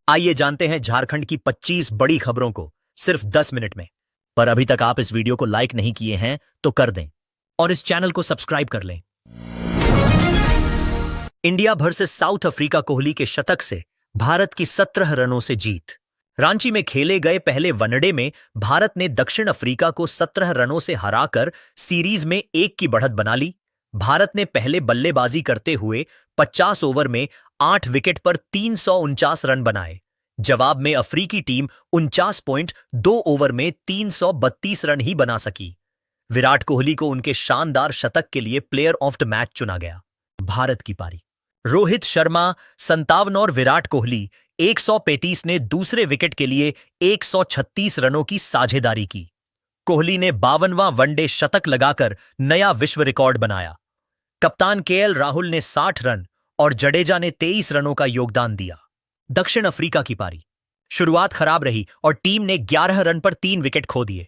आइए जानते हैं झारखंड की 25 बड़ी खबरों को सिर्फ 10 मिनट में। पर अभी तक आप इस वीडियो को लाइक नहीं किए हैं तो कर दें और इस चैनल को सब्सक्राइब कर लें। इंडिया भर से साउथ अफ्रीका कोहली के शतक से भारत की 17 रनों से जीत। रांची में खेले गए पहले वनडे में भारत ने दक्षिण अफ्रीका को 17 रनों से हराकर सीरीज में 1 की बढ़त बना ली। भारत ने पहले बल्लेबाजी करते हुए 50 ओवर में 8 विकेट पर 349 रन बनाए। जवाब में अफ्रीकी टीम 49.2 ओवर में 332 रन ही बना सकी। विराट कोहली को उनके शानदार शतक के लिए प्लेयर ऑफ द मैच चुना गया। भारत की पारी। रोहित शर्मा 57 और विराट कोहली 135 ने दूसरे विकेट के लिए 136 रनों की साझेदारी की। कोहली ने 52वां वनडे शतक लगाकर नया विश्व रिकॉर्ड बनाया। कप्तान केएल राहुल ने 60 रन और जडेजा ने 23 रनों का योगदान दिया। दक्षिण अफ्रीका की पारी। शुरुआत खराब रही और टीम ने 11 रन पर 3 विकेट खो दिए।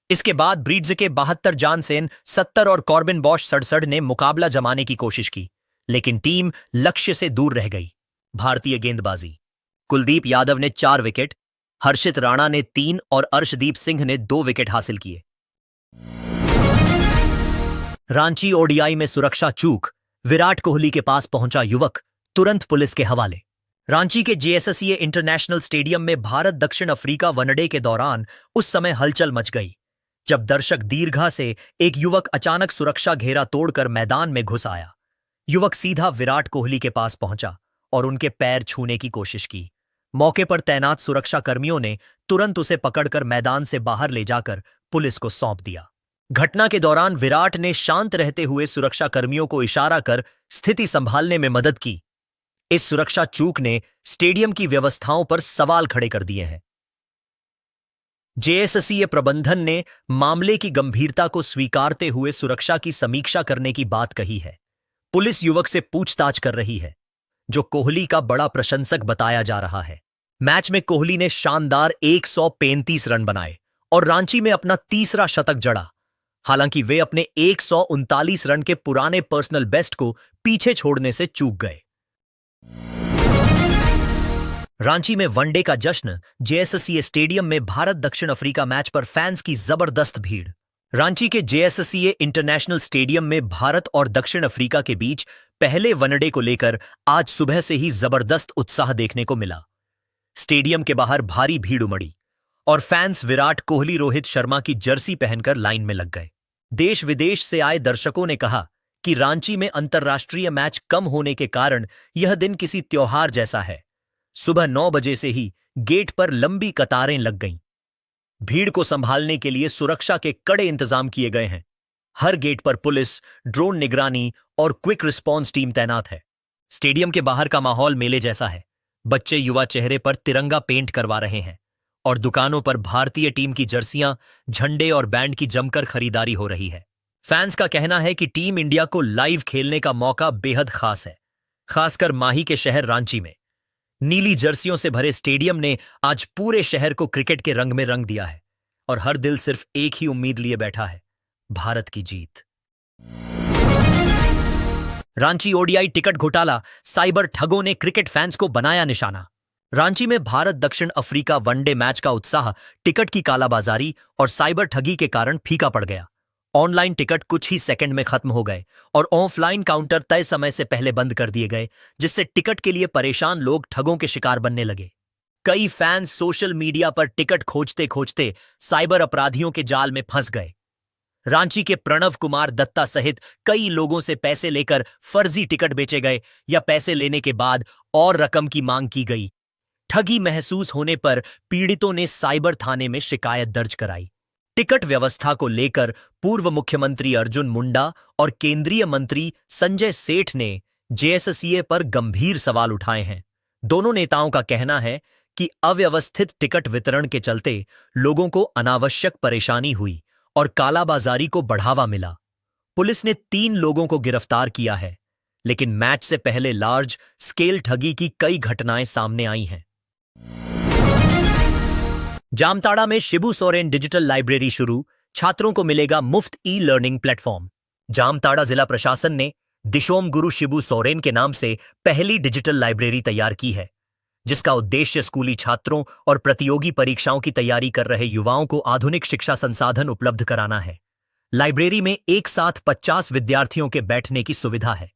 इसके बाद ब्रीड्स के 72 जानसेन 70 और कॉर्बिन बॉश 67 ने मुकाबला जमाने की कोशिश की, लेकिन टीम लक्ष्य से दूर रह गई। भारतीय गेंदबाजी। कुलदीप यादव ने 4 विकेट, हर्षित राणा ने 3 और अर्शदीप सिंह ने 2 विकेट हासिल किए। रांची ओडीआई में सुरक्षा चूक, विराट कोहली के पास पहुंचा युवक, तुरंत पुलिस के हवाले। रांची के जेएससीए इंटरनेशनल स्टेडियम में भारत दक्षिण अफ्रीका वनडे के दौरान उस समय हलचल मच गई जब दर्शक दीर्घा से एक युवक अचानक सुरक्षा घेरा तोड़कर मैदान में घुस आया। युवक सीधा विराट कोहली के पास पहुंचा और उनके पैर छूने की कोशिश की। मौके पर तैनात सुरक्षा कर्मियों ने तुरंत उसे पकड़कर मैदान से बाहर ले जाकर पुलिस को सौंप दिया। घटना के दौरान विराट ने शांत रहते हुए सुरक्षा कर्मियों को इशारा कर स्थिति संभालने में मदद की। इस सुरक्षा चूक ने स्टेडियम की व्यवस्थाओं पर सवाल खड़े कर दिए हैं। जेएससीए प्रबंधन ने मामले की गंभीरता को स्वीकारते हुए सुरक्षा की समीक्षा करने की बात कही है। पुलिस युवक से पूछताछ कर रही है, जो कोहली का बड़ा प्रशंसक बताया जा रहा है। मैच में कोहली ने शानदार 135 रन बनाए और रांची में अपना तीसरा शतक जड़ा। हालांकि वे अपने 139 रन के पुराने पर्सनल बेस्ट को पीछे छोड़ने से चूक गए। रांची में वनडे का जश्न। जेएससीए स्टेडियम में भारत दक्षिण अफ्रीका मैच पर फैंस की जबरदस्त भीड़। रांची के जेएससीए इंटरनेशनल स्टेडियम में भारत और दक्षिण अफ्रीका के बीच पहले वनडे को लेकर आज सुबह से ही जबरदस्त उत्साह देखने को मिला। स्टेडियम के बाहर भारी भीड़ उमड़ी और फैंस विराट कोहली, रोहित शर्मा की जर्सी पहनकर लाइन में लग गए। देश विदेश से आए दर्शकों ने कहा कि रांची में अंतर्राष्ट्रीय मैच कम होने के कारण यह दिन किसी त्योहार जैसा है। सुबह 9 बजे से ही गेट पर लंबी कतारें लग गईं। भीड़ को संभालने के लिए सुरक्षा के कड़े इंतजाम किए गए हैं। हर गेट पर पुलिस, ड्रोन निगरानी और क्विक रिस्पॉन्स टीम तैनात है। स्टेडियम के बाहर का माहौल मेले जैसा है। बच्चे युवा चेहरे पर तिरंगा पेंट करवा रहे हैं और दुकानों पर भारतीय टीम की जर्सियां, झंडे और बैंड की जमकर खरीदारी हो रही है। फैंस का कहना है कि टीम इंडिया को लाइव खेलने का मौका बेहद खास है, खासकर माही के शहर रांची में। नीली जर्सियों से भरे स्टेडियम ने आज पूरे शहर को क्रिकेट के रंग में रंग दिया है और हर दिल सिर्फ एक ही उम्मीद लिए बैठा है, भारत की जीत। रांची ओडीआई टिकट घोटाला, साइबर ठगों ने क्रिकेट फैंस को बनाया निशाना। रांची में भारत दक्षिण अफ्रीका वनडे मैच का उत्साह टिकट की कालाबाजारी और साइबर ठगी के कारण फीका पड़ गया। ऑनलाइन टिकट कुछ ही सेकंड में खत्म हो गए और ऑफलाइन काउंटर तय समय से पहले बंद कर दिए गए, जिससे टिकट के लिए परेशान लोग ठगों के शिकार बनने लगे। कई फैंस सोशल मीडिया पर टिकट खोजते खोजते साइबर अपराधियों के जाल में फंस गए। रांची के प्रणव कुमार दत्ता सहित कई लोगों से पैसे लेकर फर्जी टिकट बेचे गए या पैसे लेने के बाद और रकम की मांग की गई। ठगी महसूस होने पर पीड़ितों ने साइबर थाने में शिकायत दर्ज कराई। टिकट व्यवस्था को लेकर पूर्व मुख्यमंत्री अर्जुन मुंडा और केंद्रीय मंत्री संजय सेठ ने जेएससीए पर गंभीर सवाल उठाए हैं। दोनों नेताओं का कहना है कि अव्यवस्थित टिकट वितरण के चलते लोगों को अनावश्यक परेशानी हुई और कालाबाजारी को बढ़ावा मिला। पुलिस ने 3 लोगों को गिरफ्तार किया है, लेकिन मैच से पहले लार्ज स्केल ठगी की कई घटनाएं सामने आई हैं। जामताड़ा में शिबू सोरेन डिजिटल लाइब्रेरी शुरू, छात्रों को मिलेगा मुफ्त ई-लर्निंग प्लेटफॉर्म। जामताड़ा जिला प्रशासन ने दिशोम गुरु शिबू सोरेन के नाम से पहली डिजिटल लाइब्रेरी तैयार की है। जिसका उद्देश्य स्कूली छात्रों और प्रतियोगी परीक्षाओं की तैयारी कर रहे युवाओं को आधुनिक शिक्षा संसाधन उपलब्ध कराना है। लाइब्रेरी में एक साथ 50 विद्यार्थियों के बैठने की सुविधा है,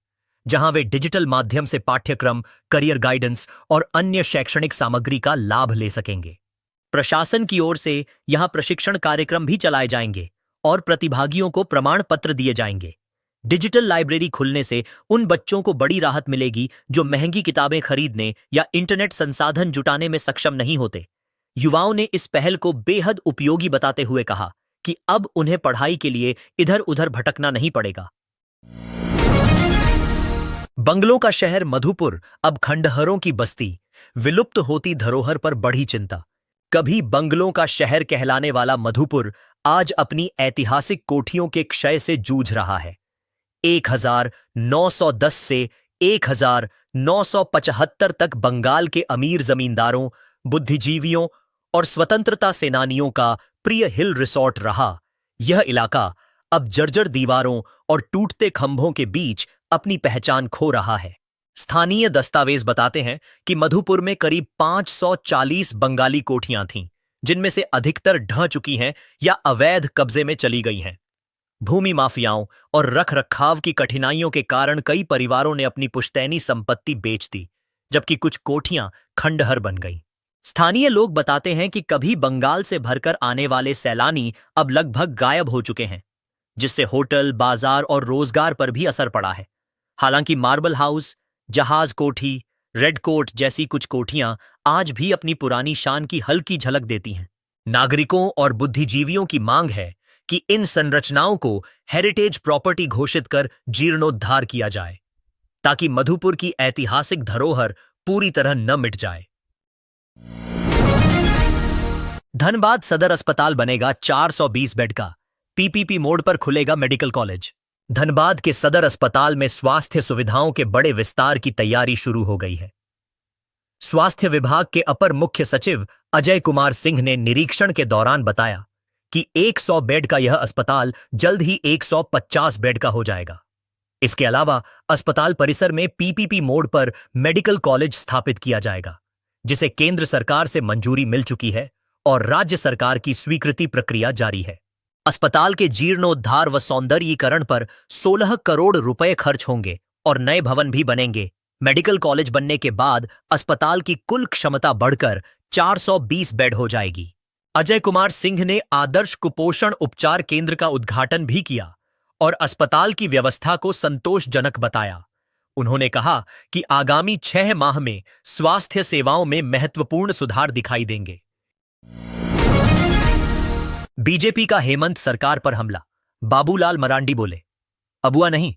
जहां वे डिजिटल माध्यम से पाठ्यक्रम, करियर गाइडेंस और अन्य शैक्षणिक सामग्री का लाभ ले सकेंगे। प्रशासन की ओर से यहां प्रशिक्षण कार्यक्रम भी चलाए जाएंगे और प्रतिभागियों को प्रमाण पत्र दिए जाएंगे। डिजिटल लाइब्रेरी खुलने से उन बच्चों को बड़ी राहत मिलेगी जो महंगी किताबें खरीदने या इंटरनेट संसाधन जुटाने में सक्षम नहीं होते। युवाओं ने इस पहल को बेहद उपयोगी बताते हुए कहा कि अब उन्हें पढ़ाई के लिए इधर उधर भटकना नहीं पड़ेगा। बंगलों का शहर मधुपुर अब खंडहरों की बस्ती, विलुप्त होती धरोहर पर बढ़ी चिंता। कभी बंगलों का शहर कहलाने वाला मधुपुर आज अपनी ऐतिहासिक कोठियों के क्षय से जूझ रहा है। 1910 से 1975 तक बंगाल के अमीर जमींदारों, बुद्धिजीवियों और स्वतंत्रता सेनानियों का प्रिय हिल रिसोर्ट रहा। यह इलाका अब जर्जर दीवारों और टूटते खंभों के बीच अपनी पहचान खो रहा है। स्थानीय दस्तावेज बताते हैं कि मधुपुर में करीब 540 बंगाली कोठियां थीं, जिनमें से अधिकतर ढह चुकी हैं या अवैध कब्जे में चली गई हैं। भूमि माफियाओं और रखरखाव की कठिनाइयों के कारण कई परिवारों ने अपनी पुश्तैनी संपत्ति बेच दी, जबकि कुछ कोठियां खंडहर बन गईं। स्थानीय लोग बताते हैं कि कभी बंगाल से भरकर आने वाले सैलानी अब लगभग गायब हो चुके हैं, जिससे होटल, बाजार और रोजगार पर भी असर पड़ा है। हालांकि मार्बल हाउस, जहाज कोठी, रेड कोट जैसी कुछ कोठियां आज भी अपनी पुरानी शान की हल्की झलक देती हैं। नागरिकों और बुद्धिजीवियों की मांग है कि इन संरचनाओं को हेरिटेज प्रॉपर्टी घोषित कर जीर्णोद्धार किया जाए, ताकि मधुपुर की ऐतिहासिक धरोहर पूरी तरह न मिट जाए। धनबाद सदर अस्पताल बनेगा 420 बेड का, पीपीपी मोड़ पर खुलेगा मेडिकल कॉलेज। धनबाद के सदर अस्पताल में स्वास्थ्य सुविधाओं के बड़े विस्तार की तैयारी शुरू हो गई है। स्वास्थ्य विभाग के अपर मुख्य सचिव अजय कुमार सिंह ने निरीक्षण के दौरान बताया कि 100 बेड का यह अस्पताल जल्द ही 150 बेड का हो जाएगा। इसके अलावा अस्पताल परिसर में पीपीपी मोड़ पर मेडिकल कॉलेज स्थापित किया जाएगा, जिसे केंद्र सरकार से मंजूरी मिल चुकी है और राज्य सरकार की स्वीकृति प्रक्रिया जारी है। अस्पताल के जीर्णोद्धार व सौंदर्यीकरण पर 16 करोड़ रुपए खर्च होंगे और नए भवन भी बनेंगे। मेडिकल कॉलेज बनने के बाद अस्पताल की कुल क्षमता बढ़कर 420 बेड हो जाएगी। अजय कुमार सिंह ने आदर्श कुपोषण उपचार केंद्र का उद्घाटन भी किया और अस्पताल की व्यवस्था को संतोषजनक बताया। उन्होंने कहा कि आगामी 6 माह में स्वास्थ्य सेवाओं में महत्वपूर्ण सुधार दिखाई देंगे। बीजेपी का हेमंत सरकार पर हमला, बाबूलाल मरांडी बोले, अबुआ नहीं,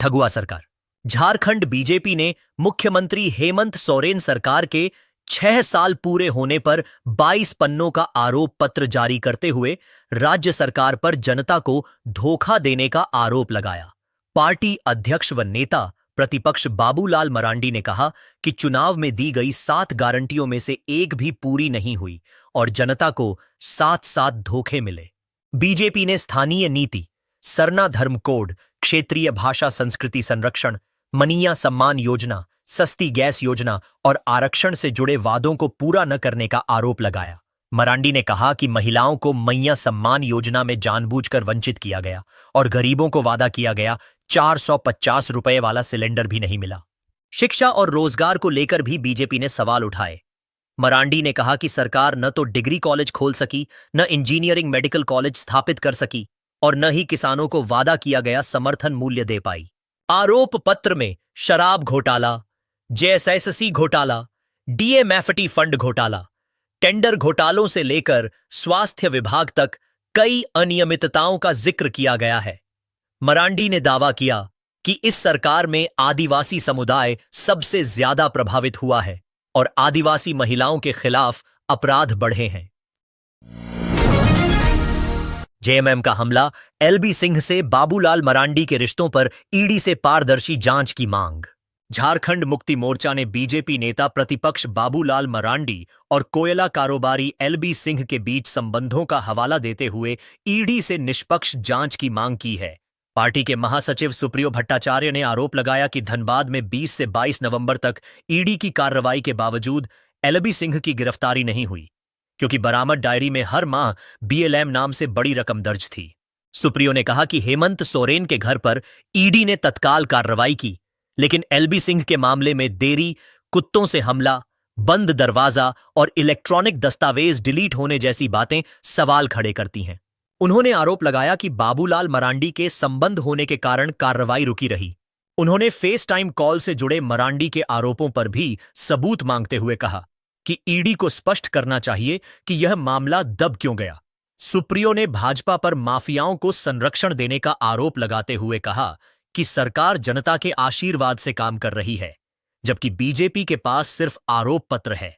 ठगुआ सरकार। झारखंड बीजेपी ने मुख्यमंत्री हेमंत सोरेन सरकार के 6 साल पूरे होने पर 22 पन्नों का आरोप पत्र जारी करते हुए राज्य सरकार पर जनता को धोखा देने का आरोप लगाया। पार्टी अध्यक्ष व नेता प्रतिपक्ष बाबूलाल मरांडी ने कहा कि चुनाव में दी गई 7 गारंटियों में से एक भी पूरी नहीं हुई और जनता को 7 धोखे मिले। बीजेपी ने स्थानीय नीति, सरना धर्म कोड, क्षेत्रीय भाषा संस्कृति संरक्षण, मनीया सम्मान योजना, सस्ती गैस योजना और आरक्षण से जुड़े वादों को पूरा न करने का आरोप लगाया। मरांडी ने कहा कि महिलाओं को मैया सम्मान योजना में जानबूझकर वंचित किया गया और गरीबों को वादा किया गया 450 रुपए वाला सिलेंडर भी नहीं मिला। शिक्षा और रोजगार को लेकर भी बीजेपी ने सवाल उठाए। मरांडी ने कहा कि सरकार न तो डिग्री कॉलेज खोल सकी, न इंजीनियरिंग मेडिकल कॉलेज स्थापित कर सकी और न ही किसानों को वादा किया गया समर्थन मूल्य दे पाई। आरोप पत्र में शराब घोटाला, जेएसएससी घोटाला, डीएमएफटी फंड घोटाला, टेंडर घोटालों से लेकर स्वास्थ्य विभाग तक कई अनियमितताओं का जिक्र किया गया है। मरांडी ने दावा किया कि इस सरकार में आदिवासी समुदाय सबसे ज्यादा प्रभावित हुआ है और आदिवासी महिलाओं के खिलाफ अपराध बढ़े हैं। जेएमएम का हमला, एलबी सिंह से बाबूलाल मरांडी के रिश्तों पर ईडी से पारदर्शी जांच की मांग। झारखंड मुक्ति मोर्चा ने बीजेपी नेता प्रतिपक्ष बाबूलाल मरांडी और कोयला कारोबारी एलबी सिंह के बीच संबंधों का हवाला देते हुए ईडी से निष्पक्ष जांच की मांग की है। पार्टी के महासचिव सुप्रियो भट्टाचार्य ने आरोप लगाया कि धनबाद में 20 से 22 नवंबर तक ईडी की कार्रवाई के बावजूद एलबी सिंह की गिरफ्तारी नहीं हुई, क्योंकि बरामद डायरी में हर माह बीएलएम नाम से बड़ी रकम दर्ज थी। सुप्रियो ने कहा कि हेमंत सोरेन के घर पर ईडी ने तत्काल कार्रवाई की, लेकिन एलबी सिंह के मामले में देरी, कुत्तों से हमला, बंद दरवाजा और इलेक्ट्रॉनिक दस्तावेज डिलीट होने जैसी बातें सवाल खड़े करती हैं। उन्होंने आरोप लगाया कि बाबूलाल मरांडी के संबंध होने के कारण कार्रवाई रुकी रही। उन्होंने फेस टाइम कॉल से जुड़े मरांडी के आरोपों पर भी सबूत मांगते हुए कहा कि ईडी को स्पष्ट करना चाहिए कि यह मामला दब क्यों गया। सुप्रियो ने भाजपा पर माफियाओं को संरक्षण देने का आरोप लगाते हुए कहा कि सरकार जनता के आशीर्वाद से काम कर रही है, जबकि बीजेपी के पास सिर्फ आरोप पत्र है।